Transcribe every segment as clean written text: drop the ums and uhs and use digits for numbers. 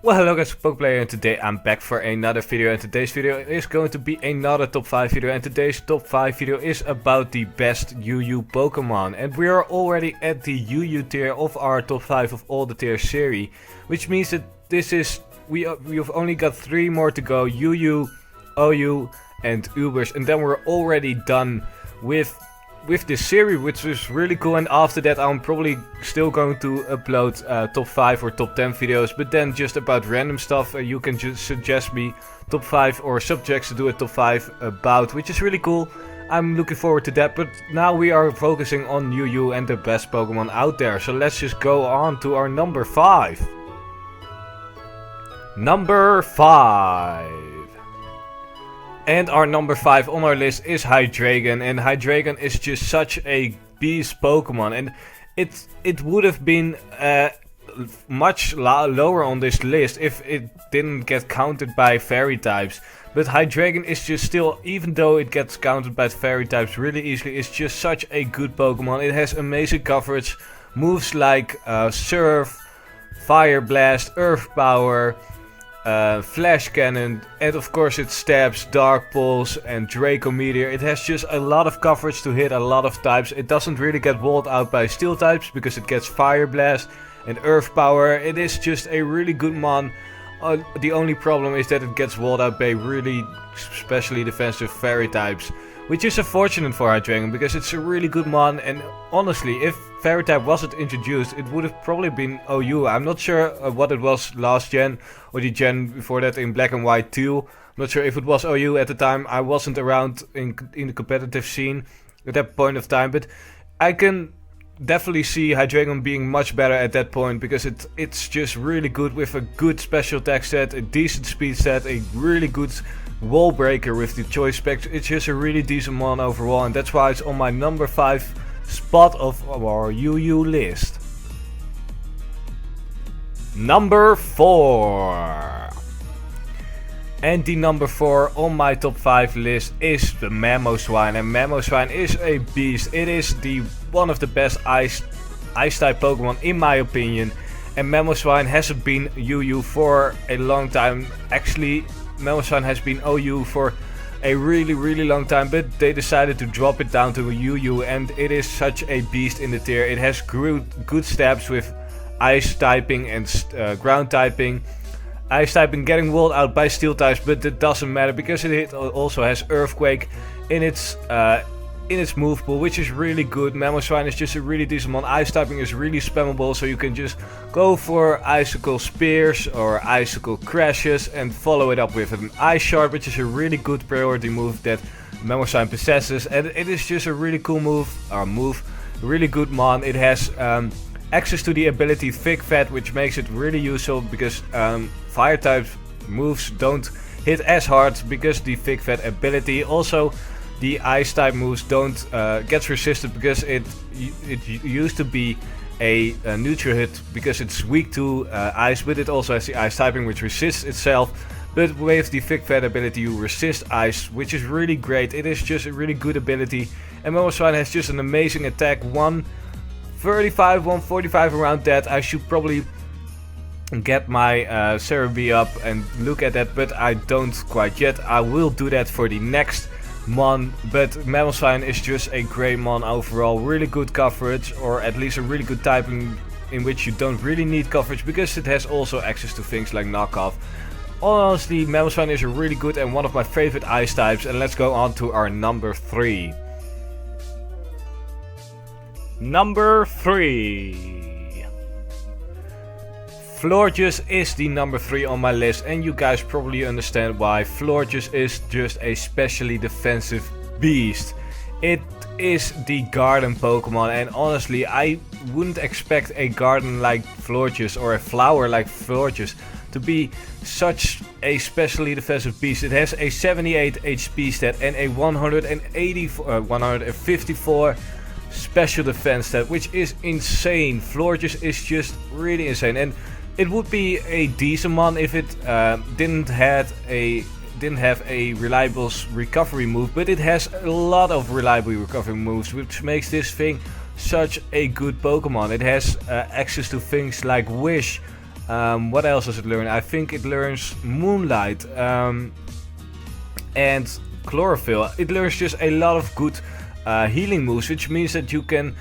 Well, hello guys, PokePlayer, and today I'm back for another video, and today's video is going to be another top 5 video, and today's top 5 video is about the best UU Pokemon, and we are already at the UU tier of our top 5 of all the tiers series, which means that we've only got 3 more to go: UU, OU and Ubers, and then we're already done with this series, which is really cool. And after that I'm probably still going to upload top 5 or top 10 videos, but then just about random stuff. You can just suggest me top 5 or subjects to do a top 5 about, which is really cool. I'm looking forward to that, but now we are focusing on UU and the best Pokemon out there, so let's just go on to our number 5. Number 5. And our number 5 on our list is Hydreigon, and Hydreigon is just such a beast Pokemon, and it would have been much lower on this list if it didn't get counted by fairy types. But Hydreigon is just still, even though it gets counted by fairy types really easily, it's just such a good Pokemon. It has amazing coverage, moves like Surf, Fire Blast, Earth Power, Flash Cannon, and of course it stabs, Dark Pulse and Draco Meteor. It has just a lot of coverage to hit a lot of types. It doesn't really get walled out by steel types because it gets Fire Blast and Earth Power. It is just a really good mon. The only problem is that it gets walled out by really specially defensive fairy types, which is unfortunate for Hydreigon because it's a really good mon. And honestly, if fairy type wasn't introduced, it would have probably been OU. I'm not sure what it was last gen or the gen before that in Black and White 2. I'm not sure if it was OU at the time. I wasn't around in the competitive scene at that point of time, but I can definitely see Hydreigon being much better at that point because it's just really good with a good special attack set, a decent speed set, a really good wall breaker with the choice specs. It's just a really decent mon overall, and that's why it's on my number 5 spot of our UU list. Number 4. And the number 4 on my top 5 list is the Mamoswine, and Mamoswine is a beast. It is one of the best ice type Pokemon in my opinion, and Mamoswine hasn't been UU for a long time. Actually, Mamoswine has been OU for a really long time, but they decided to drop it down to a UU, and it is such a beast in the tier. It has good stabs with ice typing and ground typing. Ice typing getting walled out by steel types, but it doesn't matter because it also has Earthquake in its move pool, which is really good. Mamoswine is just a really decent one. Ice typing is really spammable, so you can just go for Icicle Spears or Icicle Crashes and follow it up with an Ice Shard, which is a really good priority move that Mamoswine possesses, and it is just a really cool really good mon. It has access to the ability Thick Fat, which makes it really useful because fire type moves don't hit as hard because the Thick Fat ability. Also, the ice type moves don't get resisted because it used to be a neutral hit because it's weak to ice, but it also has the ice typing which resists itself. But with the Thick Fat ability you resist ice, which is really great. It is just a really good ability, and Mamoswine has just an amazing attack, 135, 145 around that. I should probably get my Cerebi up and look at that, but I don't quite yet. I will do that for the next mon, but Mamoswine is just a great mon overall. Really good coverage, or at least a really good typing in which you don't really need coverage because it has also access to things like knockoff. Honestly, Mamoswine is a really good and one of my favorite ice types, and let's go on to our number 3. Number 3. Florges is the number 3 on my list, and you guys probably understand why. Florges is just a specially defensive beast. It is the garden Pokemon, and honestly I wouldn't expect a garden like Florges or a flower like Florges to be such a specially defensive beast. It has a 78 HP stat and a 154 special defense stat, which is insane. Florges is just really insane, and it would be a decent mon if it didn't have a reliable recovery move, but it has a lot of reliable recovery moves, which makes this thing such a good Pokemon. It has access to things like Wish, What else does it learn? I think it learns Moonlight and Chlorophyll. It learns just a lot of good healing moves, which means that you can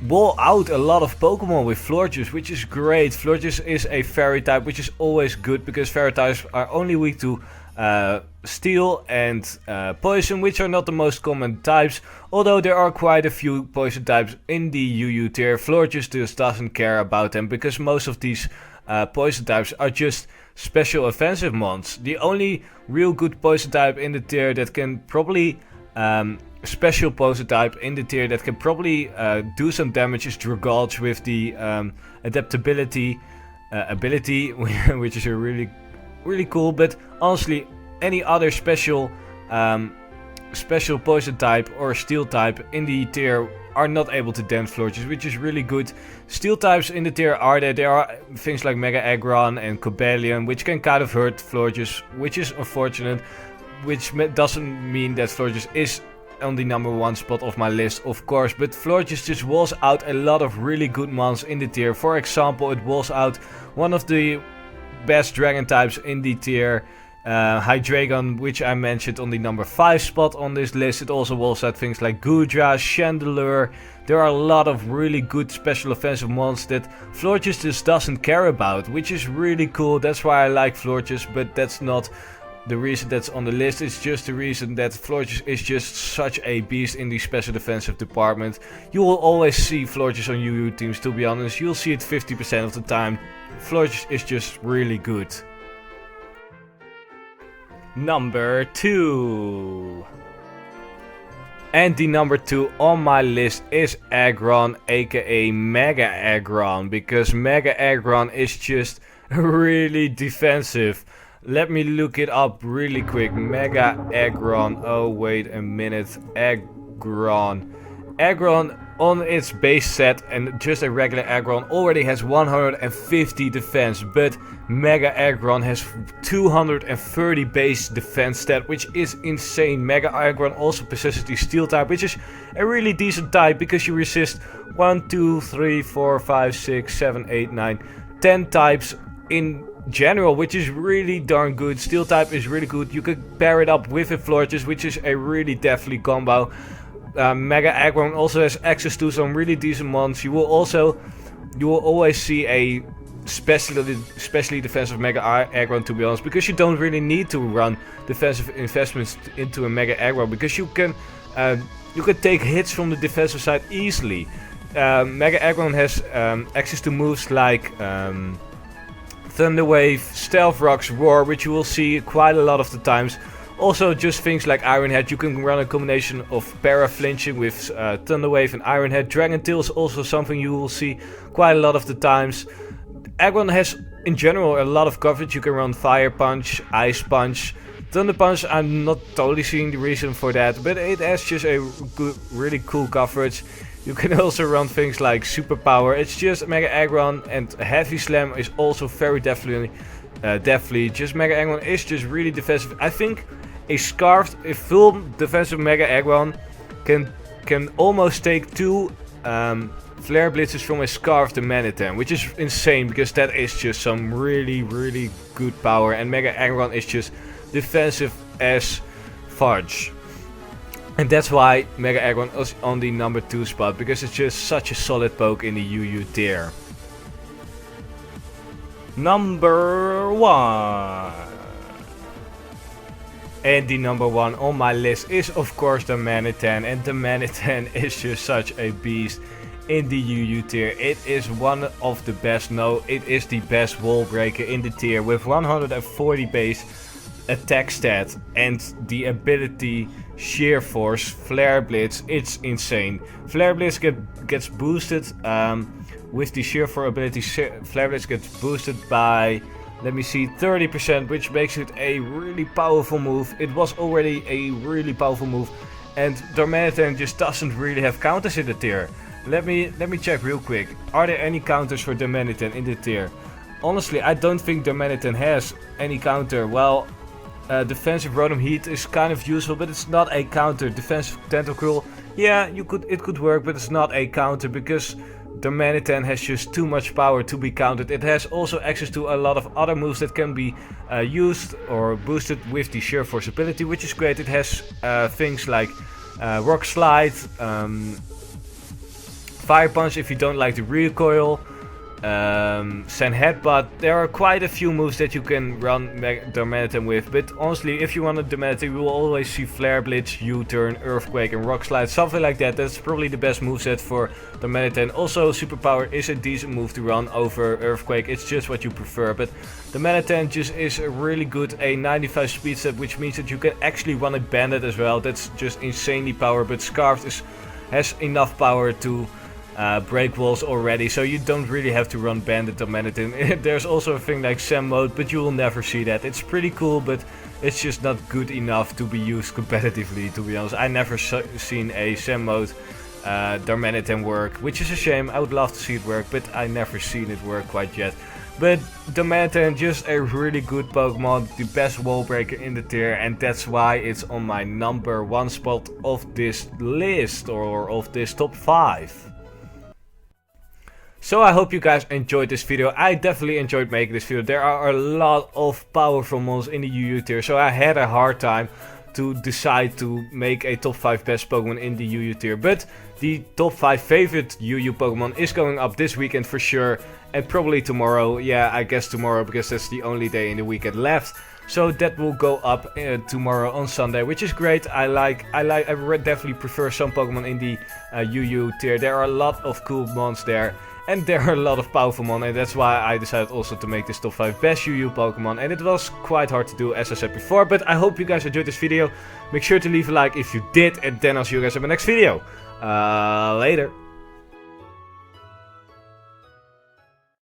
wall out a lot of Pokemon with Florges, which is great. Florges is a fairy type, which is always good because fairy types are only weak to steel and poison, which are not the most common types, although there are quite a few poison types in the UU tier. Florges just doesn't care about them because most of these poison types are just special offensive mons. The only real good poison type in the tier that can probably special poison type in the tier that can probably do some damage is Dragulge with the adaptability ability, which is a really cool. But honestly, any other special poison type or steel type in the tier are not able to dent Florges, which is really good. Steel types in the tier are there. There are things like Mega Aggron and Cobalion, which can kind of hurt Florges, which is unfortunate. Which doesn't mean that Florges is on the number 1 spot of my list, of course, but Florges just walls out a lot of really good mons in the tier. For example, it walls out one of the best dragon types in the tier, Hydreigon, which I mentioned on the number 5 spot on this list. It also walls out things like Goodra, Chandelure. There are a lot of really good special offensive mons that Florges just doesn't care about, which is really cool. That's why I like Florges, but that's not the reason that's on the list. Is just the reason that Florges is just such a beast in the special defensive department. You will always see Florges on UU teams, to be honest. You'll see it 50% of the time. Florges is just really good. Number 2. And the number 2 on my list is Aggron, aka Mega Aggron, because Mega Aggron is just really defensive. Let me look it up really quick. Mega Aggron. Oh, wait a minute. Aggron. Aggron on its base set and just a regular Aggron already has 150 defense. But Mega Aggron has 230 base defense stat, which is insane. Mega Aggron also possesses the steel type, which is a really decent type because you resist 1, 2, 3, 4, 5, 6, 7, 8, 9, 10 types in general, which is really darn good. Steel type is really good. You could pair it up with a Florges, which is a really deadly combo. Mega Aggron also has access to some really decent mons. You will always see a specially defensive Mega Aggron, to be honest, because you don't really need to run defensive investments into a Mega Aggron because you can take hits from the defensive side easily. Mega Aggron has access to moves like Thunder Wave, Stealth Rocks, Roar, which you will see quite a lot of the times. Also just things like Iron Head. You can run a combination of para flinching with Thunder Wave and Iron Head. Dragon Tail is also something you will see quite a lot of the times. Aggron has in general a lot of coverage. You can run Fire Punch, Ice Punch, Thunder Punch. I'm not totally seeing the reason for that, but it has just a good, really cool coverage. You can also run things like Super Power. It's just Mega Aggron, and Heavy Slam is also very definitely. Just Mega Aggron is just really defensive. I think a full defensive Mega Aggron can almost take 2 Flare Blitzes from a Scarf Darmanitan, which is insane because that is just some really good power. And Mega Aggron is just defensive as fudge. And that's why Mega Aggron is on the number 2 spot, because it's just such a solid poke in the UU tier. Number 1. And the number 1 on my list is of course Darmanitan, and Darmanitan is just such a beast in the UU tier. It is one of the best, no, it is the best wall breaker in the tier with 140 base attack stat and the ability Sheer Force, Flare Blitz. It's insane. Flare Blitz gets boosted with the Sheer Force ability. Flare Blitz gets boosted by, let me see, 30%, which makes it a really powerful move. It was already a really powerful move, and Darmanitan just doesn't really have counters in the tier. Let me check real quick. Are there any counters for Darmanitan in the tier? Honestly, I don't think Darmanitan has any counter. Well, defensive Rotom Heat is kind of useful, but it's not a counter. Defensive Tentacruel, yeah, it could work, but it's not a counter because Darmanitan has just too much power to be counted. It has also access to a lot of other moves that can be used or boosted with the sheer force ability, which is great. It has things like Rock Slide, Fire Punch if you don't like the recoil, Sand Headbutt. There are quite a few moves that you can run Darmanitan with, but honestly, if you want a Darmanitan, you will always see Flare Blitz, U-Turn, Earthquake and Rock Slide, something like that. That's probably the best moveset for Darmanitan. Also, Superpower is a decent move to run over Earthquake, it's just what you prefer, but Darmanitan just is a really good a 95 speed set, which means that you can actually run a Bandit as well. That's just insanely power, but Scarfed has enough power to break walls already, so you don't really have to run Bandit Darmanitan. There's also a thing like Sam mode, but you will never see that. It's pretty cool, but it's just not good enough to be used competitively, to be honest. I never seen a Sam mode Darmanitan work, which is a shame. I would love to see it work, but I never seen it work quite yet. But Darmanitan, just a really good Pokemon, the best wall breaker in the tier, and that's why it's on my number 1 spot of this list, or of this top 5. So I hope you guys enjoyed this video. I definitely enjoyed making this video. There are a lot of powerful mons in the UU tier, so I had a hard time to decide to make a top 5 best Pokemon in the UU tier. But the top 5 favorite UU Pokemon is going up this weekend for sure, and probably tomorrow. Yeah, I guess tomorrow, because that's the only day in the weekend left. So that will go up tomorrow on Sunday, which is great. I definitely prefer some Pokemon in the UU tier. There are a lot of cool mons there. And there are a lot of powerful mon, and that's why I decided also to make this top 5 best UU Pokemon. And it was quite hard to do, as I said before, but I hope you guys enjoyed this video. Make sure to leave a like if you did, and then I'll see you guys in my next video. Later.